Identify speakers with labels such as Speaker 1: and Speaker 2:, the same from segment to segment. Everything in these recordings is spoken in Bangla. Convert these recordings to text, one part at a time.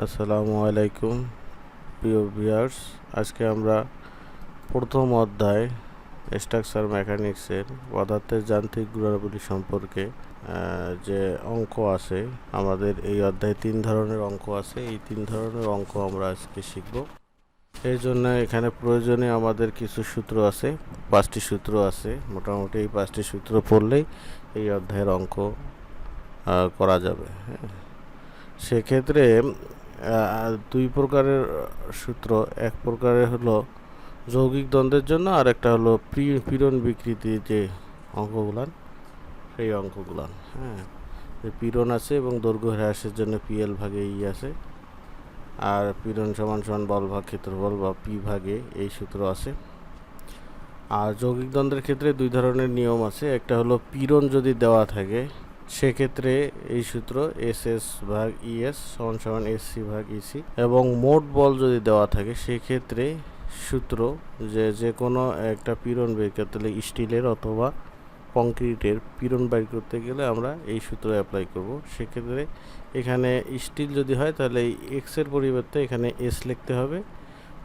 Speaker 1: আসসালামু আলাইকুম প্রিয় ভিউয়ার্স। আজকে আমরা প্রথম অধ্যায় স্ট্রাকচার মেকানিক্সের পদার্থের যান্ত্রিক গুণাবলী সম্পর্কে যে অঙ্ক আছে, আমাদের এই অধ্যায়ে 3 ধরনের অঙ্ক আছে। এই 3 ধরনের অঙ্ক আমরা আজকে শিখব। এই জন্য এখানে প্রয়োজনীয় আমাদের কিছু সূত্র আছে, 5টি সূত্র আছে। মোটামুটি এই 5টি সূত্র পড়লেই এই অধ্যায়ের অঙ্ক করা যাবে। সেক্ষেত্রে দুই প্রকারের সূত্র, এক প্রকারের হলো যৌগিক দ্বন্দ্বের জন্য, আর একটা হলো পীড়ন বিকৃতির যে অঙ্কগুলান, সেই অঙ্কগুলান। যে পীড়ন আছে এবং দৈর্ঘ্য হ্রাসের জন্য পিএল ভাগে ই আছে, আর পীড়ন সমান সমান বল ভাগ ক্ষেত্রফল বা পি ভাগে এই সূত্র আছে। আর যৌগিক দ্বন্দ্বের ক্ষেত্রে দুই ধরনের নিয়ম আছে। একটা হলো পীড়ন যদি দেওয়া থাকে, সেক্ষেত্রে এই সূত্র এস এস ভাগ ইএস সমান সমান এস সি ভাগ ইসি, এবং মোট বল যদি দেওয়া থাকে সেক্ষেত্রে সূত্র যে কোনো একটা পীড়ন বের করতে গেলে, স্টিলের অথবা কংক্রিটের পীড়ন বের করতে গেলে আমরা এই সূত্র অ্যাপ্লাই করব। সেক্ষেত্রে এখানে স্টিল যদি হয় তাহলে এই এক্সের পরিবর্তে এখানে এস লিখতে হবে,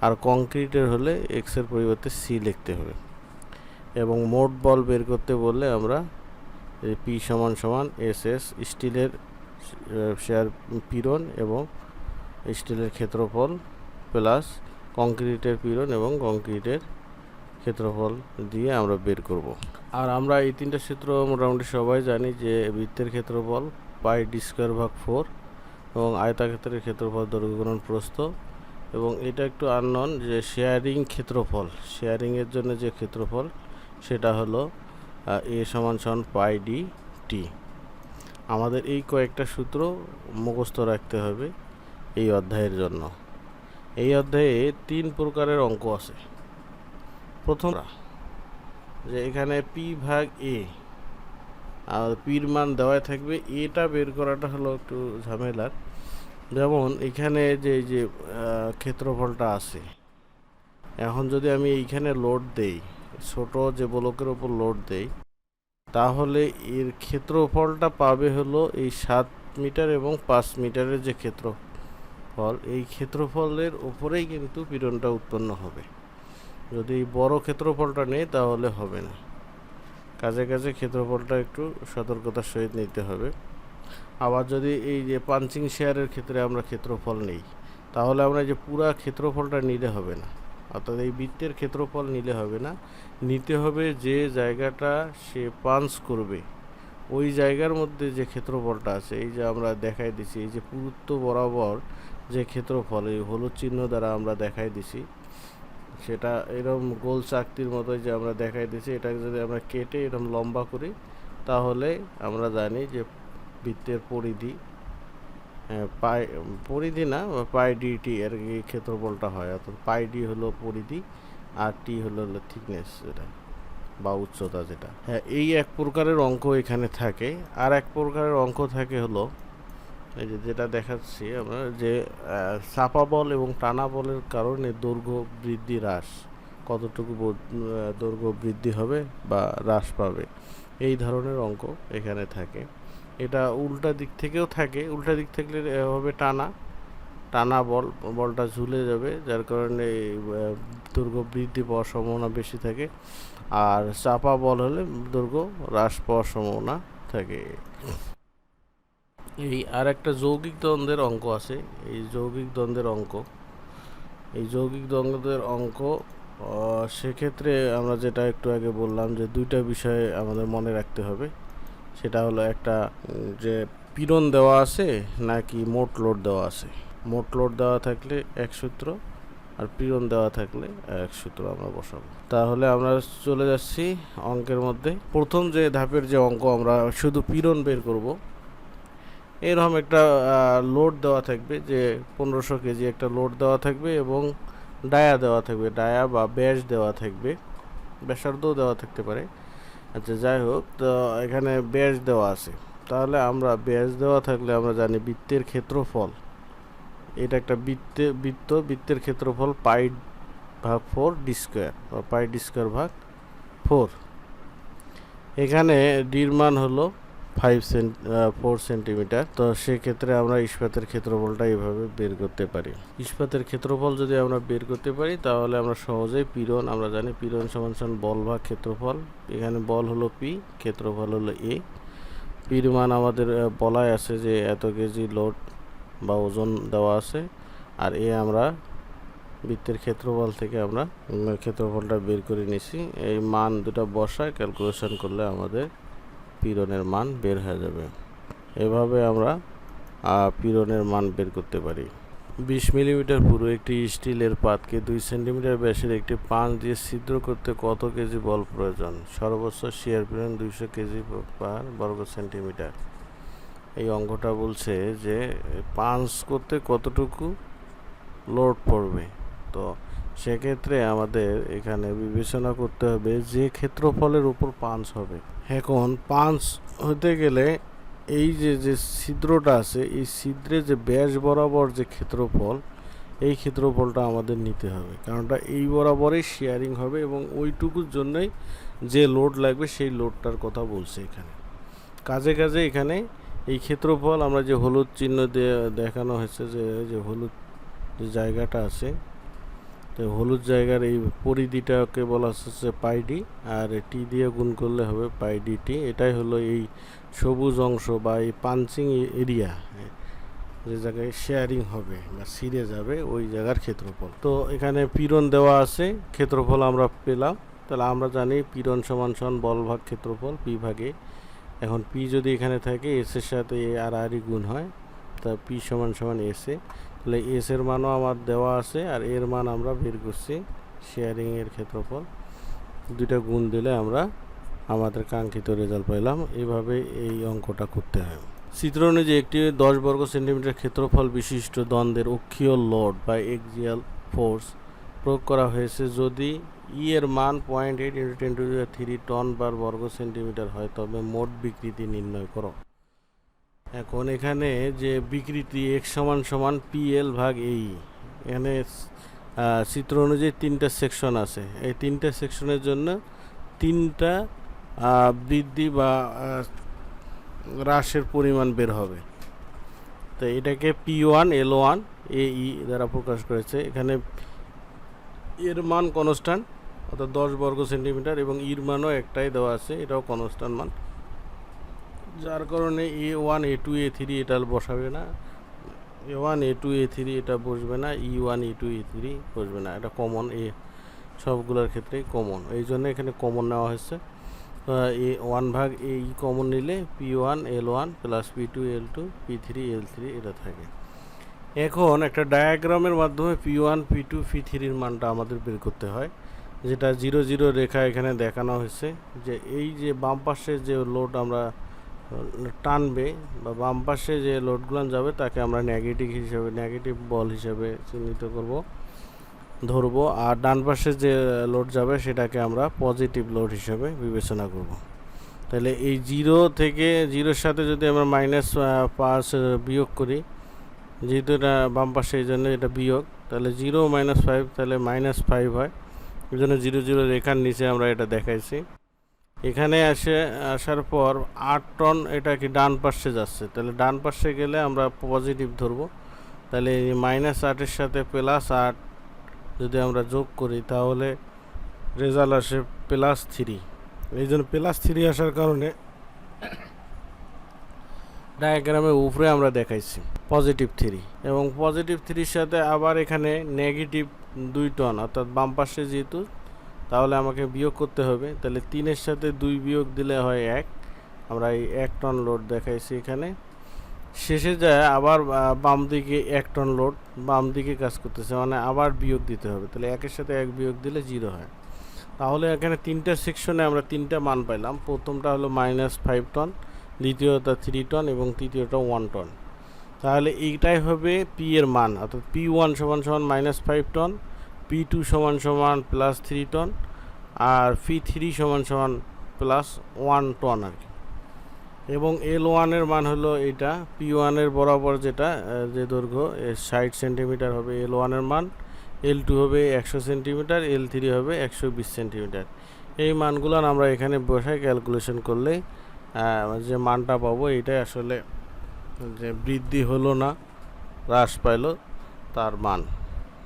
Speaker 1: আর কংক্রিটের হলে এক্সের পরিবর্তে সি লিখতে হবে। এবং মোট বল বের করতে বললে আমরা পি সমান সমান এস এস, স্টিলের শেয়ার পীড়ন এবং স্টিলের ক্ষেত্রফল প্লাস কংক্রিটের পীড়ন এবং কংক্রিটের ক্ষেত্রফল দিয়ে আমরা বের করব। আর আমরা এই 3টা সূত্র মোটামুটি সবাই জানি, যে বৃত্তের ক্ষেত্রফল পাই ডি স্কোয়ার ভাগ 4 এবং আয়তাক্ষেত্রের ক্ষেত্রফল দৈর্ঘ্য গুণন প্রস্থ। এবং এটা একটু আননোন যে শেয়ারিং ক্ষেত্রফল, শেয়ারিংয়ের জন্য যে ক্ষেত্রফল সেটা হলো এ সমান সমান পাই ডি টি। আমাদের এই কয়েকটা সূত্র মুখস্থ রাখতে হবে এই অধ্যায়ের জন্য। এই অধ্যায়ে 3 প্রকারের অঙ্ক আছে। প্রথম যে এখানে পি ভাগ এ, আর পির মান দেওয়াই থাকবে, এটা বের করাটা হলো একটু ঝামেলার। যেমন এখানে যে ক্ষেত্রফলটা আছে, এখন যদি আমি এইখানে লোড দেই, ছোট যে ব্লকের ওপর লোড দেই, তাহলে এর ক্ষেত্রফলটা পাবে হলো এই 7 মিটার এবং 5 মিটারের যে ক্ষেত্রফল, এই ক্ষেত্রফলের উপরেই কিন্তু পীড়নটা উৎপন্ন হবে। যদি বড় ক্ষেত্রফলটা নেই তাহলে হবে না। কাজে কাজে ক্ষেত্রফলটা একটু সতর্কতার সহিত নিতে হবে। আবার যদি এই যে পাঞ্চিং শেয়ারের ক্ষেত্রে আমরা ক্ষেত্রফল নেই, তাহলে আমরা যে পুরা ক্ষেত্রফলটা নিলে হবে না, অর্থাৎ এই বৃত্তের ক্ষেত্রফল নিলে হবে না। নিতে হবে যে জায়গাটা সে পাঞ্চ করবে ওই জায়গার মধ্যে যে ক্ষেত্রফলটা আছে, এই যে আমরা দেখাই দিছি, এই যে পুরুত্ব বরাবর যে ক্ষেত্রফল এই হলুদ চিহ্ন দ্বারা আমরা দেখাই দিছি, সেটা এরকম গোল চাকতির মতো যে আমরা দেখাই দিছি, এটাকে যদি আমরা কেটে এরকম লম্বা করি, তাহলে আমরা জানি যে বৃত্তের পরিধি, পরিধি না, পাই ডি টি এর ক্ষেত্রফলটা হয়। অর্থাৎ পাই ডি হলো পরিধি আর টি হলো থিকনেস যেটা বা উচ্চতা যেটা। এই এক প্রকারের অঙ্ক এখানে থাকে। আর এক প্রকারের অঙ্ক থাকে হলো এই যেটা দেখাচ্ছি আমরা, যে চাপা বল এবং টানা বলের কারণে দৈর্ঘ্য বৃদ্ধি হ্রাস, কতটুকু দৈর্ঘ্য বৃদ্ধি হবে বা হ্রাস পাবে, এই ধরনের অঙ্ক এখানে থাকে। এটা উল্টা দিক থেকেও থাকে। উল্টা দিক থাকলে হবে টানা বলটা ঝুলে যাবে, যার কারণে দৈর্ঘ্য বৃদ্ধি পাওয়ার সম্ভাবনা বেশি থাকে। আর চাপা বল হলে দৈর্ঘ্য হ্রাস পাওয়ার সম্ভাবনা থাকে। এই আর একটা যৌগিক দ্বন্দ্বের অঙ্ক আছে। এই যৌগিক দ্বন্দ্বের অঙ্ক সেক্ষেত্রে আমরা যেটা একটু আগে বললাম, যে দুইটা বিষয় আমাদের মনে রাখতে হবে। সেটা হলো একটা, যে পীড়ন দেওয়া আছে নাকি মোট লোড দেওয়া আছে। মোট লোড দেওয়া থাকলে এক সূত্র, আর পীড়ন দেওয়া থাকলে এক সূত্র আমরা বসাবো। তাহলে আমরা চলে যাচ্ছি অঙ্কের মধ্যে। প্রথম যে ধাপের যে অঙ্ক, আমরা শুধু পীড়ন বের করব। এরকম একটা লোড দেওয়া থাকবে, যে 1500 কেজি একটা লোড দেওয়া থাকবে এবং ডায়া দেওয়া থাকবে, ডায়া বা ব্যাস দেওয়া থাকবে, ব্যাসার্ধও দেওয়া থাকতে পারে। আচ্ছা, যাই হোক, তো এখানে ব্যাস দেওয়া আছে। তাহলে আমরা ব্যাস দেওয়া থাকলে আমরা জানি বৃত্তের ক্ষেত্রফল, এটা একটা বৃত্তের ক্ষেত্রফল পাই ভাগ 4 ডি স্কোয়ার বা পাই ডি স্কোয়ার ভাগ 4। এখানে ডির মান হলো 4 সেন্টিমিটার। তো সেক্ষেত্রে আমরা ইস্পাতের ক্ষেত্রফলটা এইভাবে বের করতে পারি। ইস্পাতের ক্ষেত্রফল যদি আমরা বের করতে পারি তাহলে আমরা সহজেই পীড়ন, আমরা জানি পীড়ন সমান সমান বল ভাগ ক্ষেত্রফল। এখানে বল হলো পি, ক্ষেত্রফল হলো এ। পির মান আমাদের বলাই আছে যে এত কেজি লোড বা ওজন দেওয়া আছে, আর এ আমরা বৃত্তের ক্ষেত্রফল থেকে আমরা ক্ষেত্রফলটা বের করে নিছি। এই মান দুটো বসায় ক্যালকুলেশন করলে আমাদের পীড়নের মান বের হয়ে যাবে। এভাবে আমরা পীড়নের মান বের করতে পারি। 20 মিলিমিটার পুরু একটি স্টিলের পাতকে 2 সেন্টিমিটার ব্যাসের একটি পাঁচ দিয়ে ছিদ্র করতে কত কেজি বল প্রয়োজন? সর্বোচ্চ শিয়ার পীড়ন 200 কেজি পার বর্গ সেন্টিমিটার। এই অঙ্কটা বলছে যে পাঁচ করতে কতটুকু লোড পড়বে। তো সেক্ষেত্রে আমাদের এখানে বিবেচনা করতে হবে যে ক্ষেত্রফলের উপর পাঁচ হবে। এখন পাঁচ হতে গেলে এই যে ছিদ্রটা আছে, এই ছিদ্রে যে ব্যাস বরাবর যে ক্ষেত্রফল, এই ক্ষেত্রফলটা আমাদের নিতে হবে, কারণটা এই বরাবরই শেয়ারিং হবে এবং ওইটুকুর জন্যই যে লোড লাগবে সেই লোডটার কথা বলছে এখানে। কাজে কাজে এখানে এই ক্ষেত্রফল আমরা যে হলুদ চিহ্ন দিয়ে দেখানো হয়েছে, যে হলুদ যে জায়গাটা আছে, তো হলুদ জায়গার এই পরিধিটাকে বলা হচ্ছে পাই ডি, আর টি দিয়ে গুণ করলে হবে পাই ডি টি। এটাই হলো এই সবুজ অংশ বা এই পাঞ্চিং এরিয়া, যে জায়গায় শেয়ারিং হবে বা ছিঁড়ে যাবে ওই জায়গার ক্ষেত্রফল। তো এখানে পীড়ন দেওয়া আছে, ক্ষেত্রফল আমরা পেলাম। তাহলে আমরা জানি পীড়ন সমান সমান বল ভাগ ক্ষেত্রফল পি ভাগে। এখন পি যদি এখানে থাকে এস এর সাথে এ আর আরই গুণ হয়, তা পি সমান সমান এস এ। তাহলে এস এর মানও আমার দেওয়া আছে, আর এর মান আমরা বের করছি শেয়ারিং এর ক্ষেত্রফল। দুইটা গুণ দিলে আমরা আমাদের কাঙ্ক্ষিত রেজাল্ট পেলাম। এভাবে এই অঙ্কটা করতে হয়। চিত্র অনুযায়ী একটি 10 বর্গ সেন্টিমিটার ক্ষেত্রফল বিশিষ্ট দ্বন্দ্বের অক্ষীয় লোড বা এক্সিয়াল ফোর্স প্রয়োগ করা হয়েছে যদি ই এর মান 0.8 × 10⁻³ টন বার বর্গ সেন্টিমিটার হয়, তবে মোট বিকৃতি নির্ণয় করো। এখন এখানে যে বিকৃতি এক্স সমান সমান পি এল ভাগ এই, এখানে চিত্র অনুযায়ী 3টা সেকশন আছে। এই 3টা সেকশনের জন্য 3টা বৃদ্ধি বা হ্রাসের পরিমাণ বের হবে। তো এটাকে P1 L1 AE দ্বারা প্রকাশ করেছে। এখানে এর মান কনস্ট্যান্ট, অর্থাৎ 10 বর্গ সেন্টিমিটার, এবং ইর মানও একটাই দেওয়া আছে, এটাও কনস্ট্যান্ট মান, যার কারণে A1 A2 A3 এটা বসাবে না, A1 A2 A3 এটা বসবে না, E1 E2 E3 বসবে না, এটা কমন, এ সবগুলোর ক্ষেত্রেই কমন, এই জন্য এখানে কমন নেওয়া হয়েছে। A1 ভাগ এই কমন নিলে P1 L1 plus P2 L2 P3 L3 এটা থাকে। এখন একটা ডায়াগ্রামের মাধ্যমে P1 P2 P3 এর মানটা আমাদের বের করতে হয়, যেটা 0 0 রেখা এখানে দেখানো হয়েছে। যে এই যে বাম পাশে যে লোড আমরা টানবে বা বাম পাশে যে লোডগুলো যাবে তাকে আমরা নেগেটিভ বল হিসাবে চিহ্নিত ধরবো, আর ডান পাশে যে লোড যাবে সেটাকে আমরা পজিটিভ লোড হিসাবে বিবেচনা করব। তাহলে এই 0 থেকে 0-র সাথে যদি আমরা -5 বিয়োগ করি, যেহেতু এটা বাম পাশে এই জন্য এটা বিয়োগ, তাহলে 0 - 5 তাহলে -5 হয়। এই জন্য 0 0 রেখার নিচে আমরা এটা দেখাইছি। এখানে আসার পর 8 টন এটা কি ডান পাশে যাচ্ছে, তাহলে ডান পাশে গেলে আমরা পজিটিভ ধরবো। তাহলে -8-এর সাথে +8 যদি আমরা যোগ করি তাহলে রেজাল্ট আসে +3। এই জন্য +3 আসার কারণে ডায়াগ্রামের উপরে আমরা দেখাইছি +3, এবং +3-র সাথে আবার এখানে -2 টন, অর্থাৎ বাম পাশে যেহেতু, তাহলে আমাকে বিয়োগ করতে হবে। তাহলে 3-এর সাথে 2 বিয়োগ দিলে হয় 1, আমরা এই 1 টন লোড দেখাইছি এখানে। শেষে যায় আবার বাম দিকে 1 টন লোড বাম দিকে কাজ করতেছে, মানে আবার বিয়োগ দিতে হবে। তাহলে 1-এর সাথে 1 বিয়োগ দিলে 0 হয়। তাহলে এখানে 3টা সেকশনে আমরা 3টা মান পাইলাম। প্রথমটা হলো -5 টন, দ্বিতীয়টা 3 টন এবং তৃতীয়টা 1 টন। তাহলে এইটাই হবে পি এর মান, অর্থাৎ P1 সমান সমান -5 টন, P2 সমান সমান +3 টন, আর P3 সমান সমান +1 টন আর কি। এবং L1 এর মান হলো এটা, P1 এর বরাবর যেটা যে দৈর্ঘ্য 60 সেন্টিমিটার হবে L1 এর মান, L2 হবে 100 সেন্টিমিটার, L3 হবে 120 সেন্টিমিটার। এই মানগুলো আমরা এখানে বসায় ক্যালকুলেশন করলে যে মানটা পাবো এটাই আসলে যে বৃদ্ধি হলো না হ্রাস পাইলো তার মান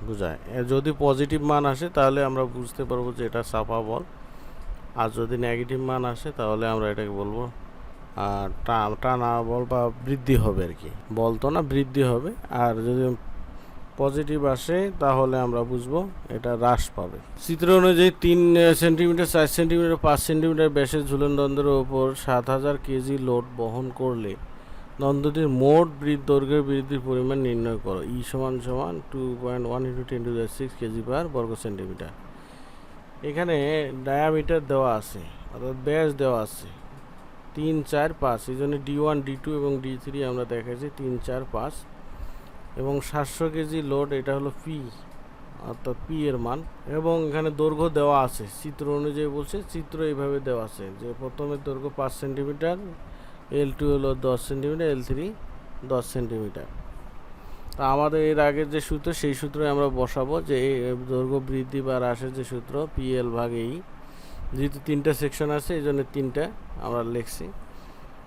Speaker 1: বোঝায়। যদি পজিটিভ মান আসে তাহলে আমরা বুঝতে পারবো যে এটা চাপা বল, আর যদি নেগেটিভ মান আসে তাহলে আমরা এটাকে বলবো টানা বল বা বৃদ্ধি হবে আর কি, বল তো না বৃদ্ধি হবে। আর যদি পজিটিভ আসে তাহলে আমরা বুঝবো এটা হ্রাস পাবে। চিত্র অনুযায়ী 3 সেন্টিমিটার 4 সেন্টিমিটার 5 সেন্টিমিটার ব্যাসের ঝুলন দ্বন্দ্বের ওপর 7000 কেজি লোড বহন করলে দ্বন্দ্বটির মোট দৈর্ঘ্যের বৃদ্ধির পরিমাণ নির্ণয় করো। ই সমান 2.1 × 10⁶ কেজি পার বর্গ সেন্টিমিটার। এখানে ডায়ামিটার দেওয়া আছে, অর্থাৎ ব্যাস দেওয়া আছে 3, 4, 5। এই জন্য D1, D2 এবং D3 আমরা দেখাচ্ছি 3, 4, 5 এবং 700 কেজি লোড, এটা হলো পি, অর্থাৎ পি এর মান। এবং এখানে দৈর্ঘ্য দেওয়া আছে চিত্র অনুযায়ী বলছে, চিত্র এইভাবে দেওয়া আছে যে প্রথমের দৈর্ঘ্য 5 সেন্টিমিটার, L2 হলো 10 সেন্টিমিটার, L3 10 সেন্টিমিটার। তা আমাদের এর আগের যে সূত্র সেই সূত্রে আমরা বসাবো যে এই দৈর্ঘ্য বৃদ্ধি বা হ্রাসের যে সূত্র PL ভাগ এই, যেহেতু 3টা সেকশন আছে এই জন্য 3টা আমরা লিখছি।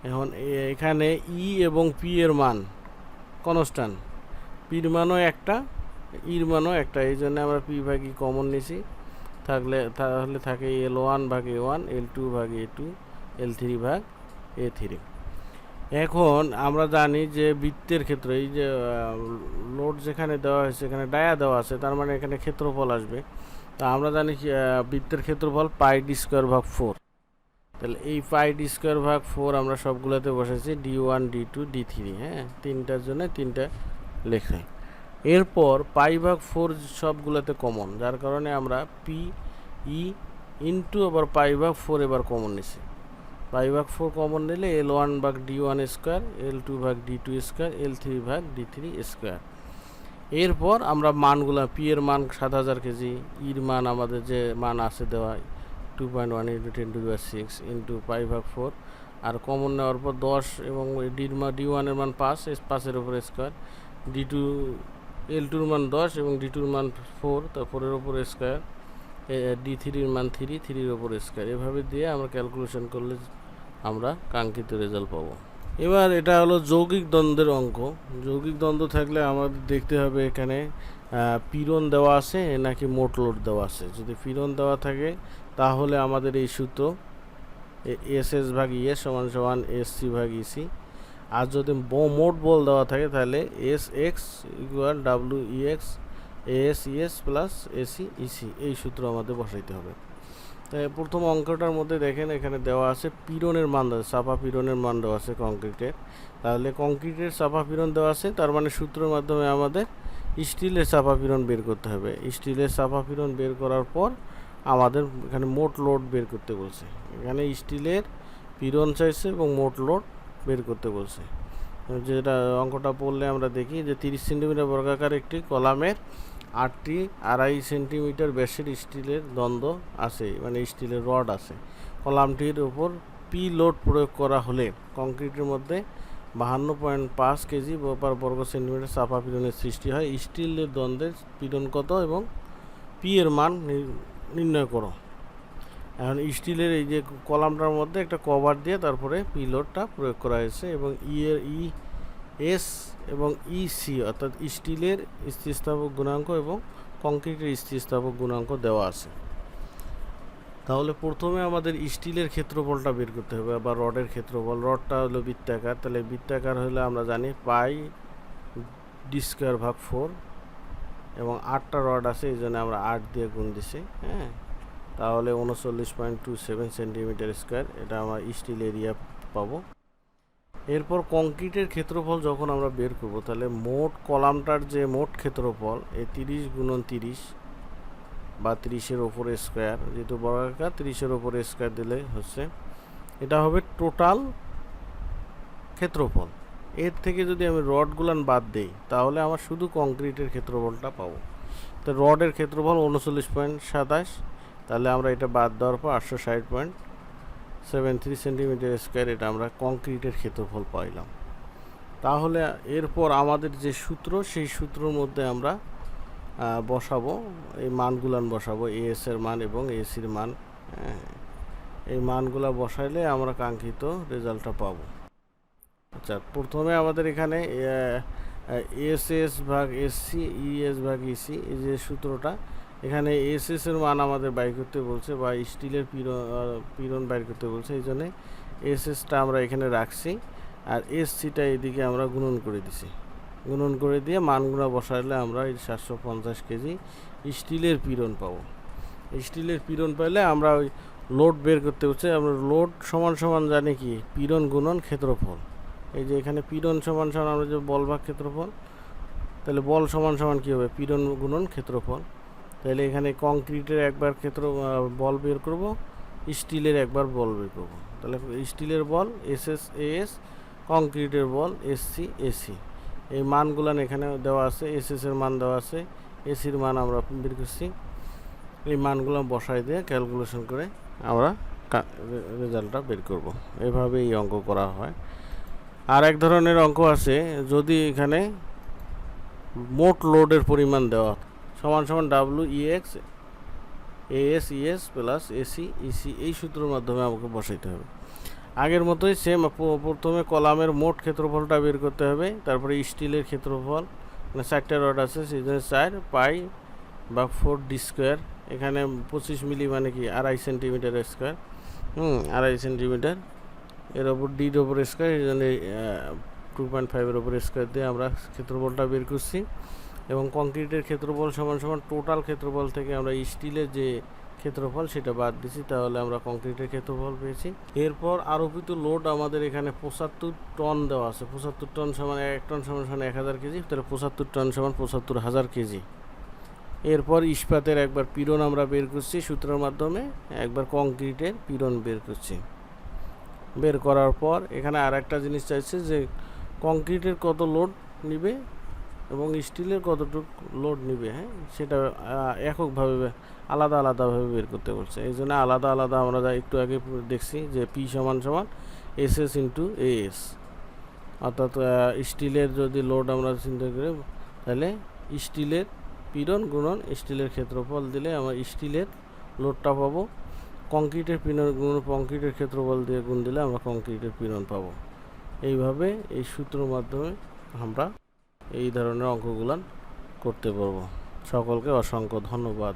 Speaker 1: এখন এখানে ই এবং পি এর মান কনস্ট্যান্ট, পির মানও একটা, ইর মানও একটা, এই জন্য আমরা পি ভাগ ই কমন নিছি, তাহলে থাকে L1 ভাগ A1, L2 ভাগ A2, L3 ভাগ A3। এখন আমরা জানি যে বৃত্তের ক্ষেত্রে এই যে লোড যেখানে দেওয়া হয়েছে এখানে ডায়া দেওয়া আছে, তার মানে এখানে ক্ষেত্রফল আসবে। তা আমরা জানি বৃত্তের ক্ষেত্রফল πd² ভাগ 4। তাহলে এই πd² ভাগ 4 আমরা সবগুলোতে বসেছি D1, D2, D3, হ্যাঁ, 3টার জন্য 3টা লেখা। এরপর π/4 সবগুলোতে কমন, যার কারণে আমরা পি ই ইন্টু আবার π/4 এবার কমন নিছি। π/4 কমন নিলে L1 ভাগ D1 স্কোয়ার, L2 ভাগ D2 স্কোয়ার, L3 ভাগ D3 স্কোয়ার। এরপর আমরা মানগুলো, পি এর মান 7000 কেজি, ইর মান আমাদের যে মান আছে দেওয়া 2.1 × 10⁶ ইন্টু π/4, আর কমন নেওয়ার পর 10 এবং D1 এর মান 5, 5-এর উপর স্কোয়ার, L2 এর মান 10 এবং D2 এর মান 4, তা 4-এর উপর স্কোয়ার, D3 এর মান 3, 3-এর উপর স্কোয়ার। এভাবে দিয়ে আমরা ক্যালকুলেশন করলে আমরা কাঙ্ক্ষিত রেজাল্ট পাবো। এবার এটা হলো যৌগিক দ্বন্দ্বের অঙ্ক। যৌগিক দ্বন্দ্ব থাকলে আমাদের দেখতে হবে এখানে পীড়ন দেওয়া আছে নাকি মোট লোড দেওয়া আছে। যদি পীড়ন দেওয়া থাকে তাহলে আমাদের এই সূত্র SS ভাগ ES সমান সমান SC ভাগ EC। আর যদি মোট বল দেওয়া থাকে তাহলে SX equal WEX AS plus AC EC, এই সূত্র আমাদের বসাইতে হবে। তাই প্রথম অঙ্কটার মধ্যে দেখেন এখানে দেওয়া আছে পীড়নের মান দেওয়া, চাপা পীড়নের মান দেওয়া আছে কংক্রিটের। তাহলে কংক্রিটের চাপা পীড়ন দেওয়া আছে, তার মানে সূত্রের মাধ্যমে আমাদের স্টিলের চাপা পীড়ন বের করতে হবে। স্টিলের চাপা পীড়ন বের করার পর আমাদের এখানে মোট লোড বের করতে বলছে। এখানে স্টিলের পীড়ন চাইছে এবং মোট লোড বের করতে বলছে। যেটা অঙ্কটা পড়লে আমরা দেখি যে 30 সেন্টিমিটার বর্গাকার একটি কলামের 8টি 2.5 সেন্টিমিটার ব্যাসের স্টিলের দ্বন্দ্ব আছে, মানে স্টিলের রড আছে। কলামটির উপর পি লোড প্রয়োগ করা হলে কংক্রিটের মধ্যে 52.5 কেজি পার বর্গ সেন্টিমিটার চাপা পীড়নের সৃষ্টি হয়। স্টিলের দ্বন্দ্বের পীড়ন কত এবং পি এর মান নির্ণয় করো। এখন স্টিলের এই যে কলামটার মধ্যে একটা কভার দিয়ে তারপরে পি লোডটা প্রয়োগ করা হয়েছে এবং ES এবং EC অর্থাৎ স্টিলের স্থিতিস্থাপক গুণাঙ্ক এবং কংক্রিটের স্থিতিস্থাপক গুণাঙ্ক দেওয়া আছে। তাহলে প্রথমে আমাদের স্টিলের ক্ষেত্রফলটা বের করতে হবে বা রডের ক্ষেত্রফল। রডটা হলো বৃত্তাকার, তাহলে বৃত্তাকার হলে আমরা জানি πd² ভাগ 4 এবং 8টা রড আছে এই জন্য আমরা 8 দিয়ে গুণ দিছি, হ্যাঁ, তাহলে 39.27 সেন্টিমিটার স্কোয়ার, এটা আমরা স্টিল এরিয়া পাবো। এরপর কংক্রিটের ক্ষেত্রফল যখন আমরা বের করব তাহলে মোট কলামটার যে মোট ক্ষেত্রফল এই 30 × 30 বা 30-এর ওপর স্কোয়ার, যেহেতু বর্গাকার 30-এর ওপর স্কোয়ার দিলে হচ্ছে এটা হবে টোটাল ক্ষেত্রফল। এর থেকে যদি আমি রডগুলান বাদ দিই তাহলে আমার শুধু কংক্রিটের ক্ষেত্রফলটা পাবো। তো রডের ক্ষেত্রফল 39.27, তাহলে আমরা এটা বাদ দেওয়ার পর 860.73 সেন্টিমিটার স্কোয়ার, এটা আমরা কংক্রিটের ক্ষেত্রফল পাইলাম। তাহলে এরপর আমাদের যে সূত্র সেই সূত্রের মধ্যে আমরা বসাবো, এই মানগুলান বসাবো, AS এর মান এবং AC এর মান। এই মানগুলো বসাইলে আমরা কাঙ্ক্ষিত রেজাল্টটা পাবো। আচ্ছা, প্রথমে আমাদের এখানে এস ভাগ এসসি, ইএস ভাগ ইসি, এই যে সূত্রটা, এখানে এস এর মান আমাদের বাইর করতে বলছে, বা স্টিলের পীড়ন বাইর করতে বলছে। এই জন্যে এসটা আমরা এখানে রাখছি, আর এসসিটা এদিকে আমরা গুণন করে দিছি। গুণন করে দিয়ে মানগুলো বসাইলে আমরা এই 750 কেজি স্টিলের পীড়ন পাবো। স্টিলের পীড়ন পাইলে আমরা ওই লোড বের করতে হচ্ছে। আমরা লোড সমান সমান জানি কি, পীড়ন গুণন ক্ষেত্রফল। এই যে এখানে পীড়ন সমান সমান আমরা যে বল ভাগ ক্ষেত্রফল, তাহলে বল সমান সমান কী হবে, পীড়ন গুণন ক্ষেত্রফল। তাহলে এখানে কংক্রিটের একবার বল বের করব, স্টিলের একবার বল বের করব। তাহলে স্টিলের বল এস, কংক্রিটের বল এসি। এই মানগুলান এখানে দেওয়া আছে, এর মান দেওয়া আছে, এসির মান আমরা বের করছি। এই মানগুলো বসাই দিয়ে ক্যালকুলেশন করে আমরা রেজাল্টটা বের করব। এভাবে এই অঙ্ক করা হয়। আর এক ধরনের অঙ্ক আছে, যদি এখানে মোট লোডের পরিমাণ দেওয়া সমান সমান WEX AS plus AC EC, এই সূত্রের মাধ্যমে আমাকে বসাইতে হবে। আগের মতোই সেম, প্রথমে কলামের মোট ক্ষেত্রফলটা বের করতে হবে, তারপরে স্টিলের ক্ষেত্রফল, মানে 4টা রড আছে, সেই জন্য 4 পাই বা 4D স্কোয়ার। এখানে 25 মিলি মানে কি 2.5 সেন্টিমিটার স্কোয়ার, 2.5 সেন্টিমিটার, এর ওপর ডির ওপর স্কোয়ার, এই জন্য 2.5-এর ওপর স্কোয়ার দিয়ে আমরা ক্ষেত্রফলটা বের করছি। এবং কংক্রিটের ক্ষেত্রফল সমান সমান টোটাল ক্ষেত্রফল থেকে আমরা স্টিলের যে ক্ষেত্রফল সেটা বাদ দিছি, তাহলে আমরা কংক্রিটের ক্ষেত্রফল পেয়েছি। এরপর আরোপিত লোড আমাদের এখানে 75 টন দেওয়া আছে। 75 টন সমান 1 টন সমান 1000 কেজি, তাহলে 75 টন সমান 75,000 কেজি। এরপর ইস্পাতের একবার পীড়ন আমরা বের করছি সূত্রের মাধ্যমে, একবার কংক্রিটের পীড়ন বের করছি। বের করার পর এখানে আর একটা জিনিস চাইছে যে কংক্রিটের কত লোড নিবে এবং স্টিলের কতটুকু লোড নিবে, হ্যাঁ, সেটা এককভাবে আলাদাভাবে বের করতে বলছে। এই জন্য আলাদা আমরা যা একটু আগে দেখছি যে P সমান সমান SS ইন্টু AS, অর্থাৎ স্টিলের যদি লোড আমরা চিন্তা করি, তাহলে স্টিলের পীড়ন গুণন স্টিলের ক্ষেত্রফল দিলে আমরা স্টিলের লোডটা পাবো, কংক্রিটের পীড়ন গুণন কংক্রিটের ক্ষেত্রফল দিয়ে গুণ দিলে আমরা কংক্রিটের পীড়ন পাবো। এইভাবে এই সূত্রের মাধ্যমে আমরা এই ধরনের অঙ্কগুলো করতে পারবো। সকলকে অসংখ্য ধন্যবাদ।